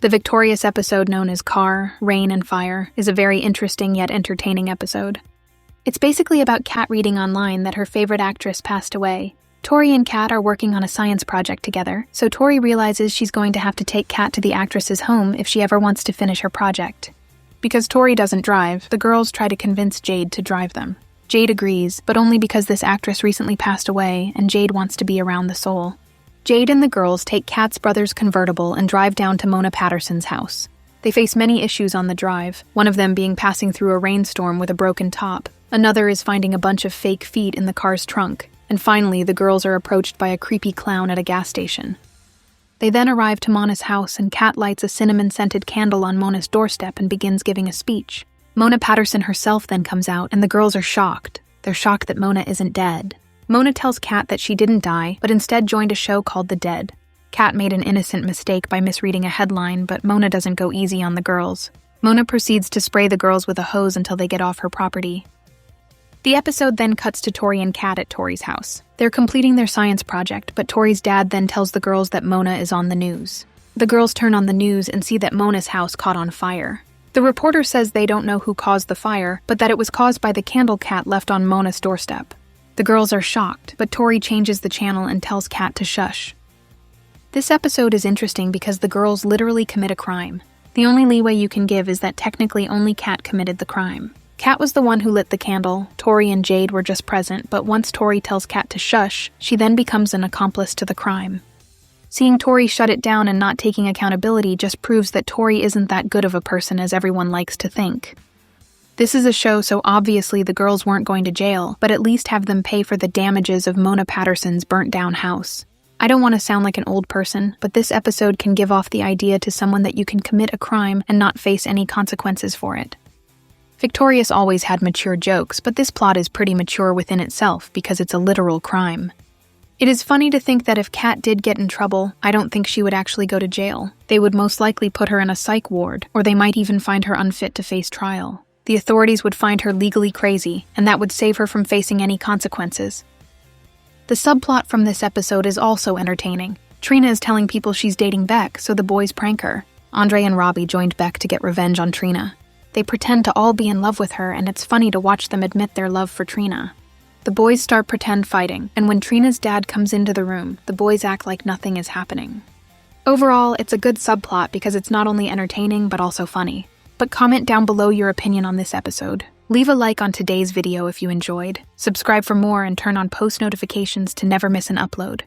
The victorious episode known as Car, Rain, and Fire is a very interesting yet entertaining episode. It's basically about Kat reading online that her favorite actress passed away. Tori and Kat are working on a science project together, so Tori realizes she's going to have to take Kat to the actress's home if she ever wants to finish her project. Because Tori doesn't drive, the girls try to convince Jade to drive them. Jade agrees, but only because this actress recently passed away and Jade wants to be around the soul. Jade and the girls take Kat's brother's convertible and drive down to Mona Patterson's house. They face many issues on the drive, one of them being passing through a rainstorm with a broken top. Another is finding a bunch of fake feet in the car's trunk. And finally, the girls are approached by a creepy clown at a gas station. They then arrive to Mona's house and Kat lights a cinnamon-scented candle on Mona's doorstep and begins giving a speech. Mona Patterson herself then comes out and the girls are shocked. They're shocked that Mona isn't dead. Mona tells Kat that she didn't die, but instead joined a show called The Dead. Kat made an innocent mistake by misreading a headline, but Mona doesn't go easy on the girls. Mona proceeds to spray the girls with a hose until they get off her property. The episode then cuts to Tori and Kat at Tori's house. They're completing their science project, but Tori's dad then tells the girls that Mona is on the news. The girls turn on the news and see that Mona's house caught on fire. The reporter says they don't know who caused the fire, but that it was caused by the candle Kat left on Mona's doorstep. The girls are shocked, but Tori changes the channel and tells Kat to shush. This episode is interesting because the girls literally commit a crime. The only leeway you can give is that technically only Kat committed the crime. Kat was the one who lit the candle, Tori and Jade were just present, but once Tori tells Kat to shush, she then becomes an accomplice to the crime. Seeing Tori shut it down and not taking accountability just proves that Tori isn't that good of a person as everyone likes to think. This is a show, so obviously the girls weren't going to jail, but at least have them pay for the damages of Mona Patterson's burnt-down house. I don't want to sound like an old person, but this episode can give off the idea to someone that you can commit a crime and not face any consequences for it. Victorious always had mature jokes, but this plot is pretty mature within itself because it's a literal crime. It is funny to think that if Kat did get in trouble, I don't think she would actually go to jail. They would most likely put her in a psych ward, or they might even find her unfit to face trial. The authorities would find her legally crazy, and that would save her from facing any consequences. The subplot from this episode is also entertaining. Trina is telling people she's dating Beck, so the boys prank her. Andre and Robbie joined Beck to get revenge on Trina. They pretend to all be in love with her, and it's funny to watch them admit their love for Trina. The boys start pretend fighting, and when Trina's dad comes into the room, the boys act like nothing is happening. Overall, it's a good subplot because it's not only entertaining but also funny. But comment down below your opinion on this episode. Leave a like on today's video if you enjoyed. Subscribe for more and turn on post notifications to never miss an upload.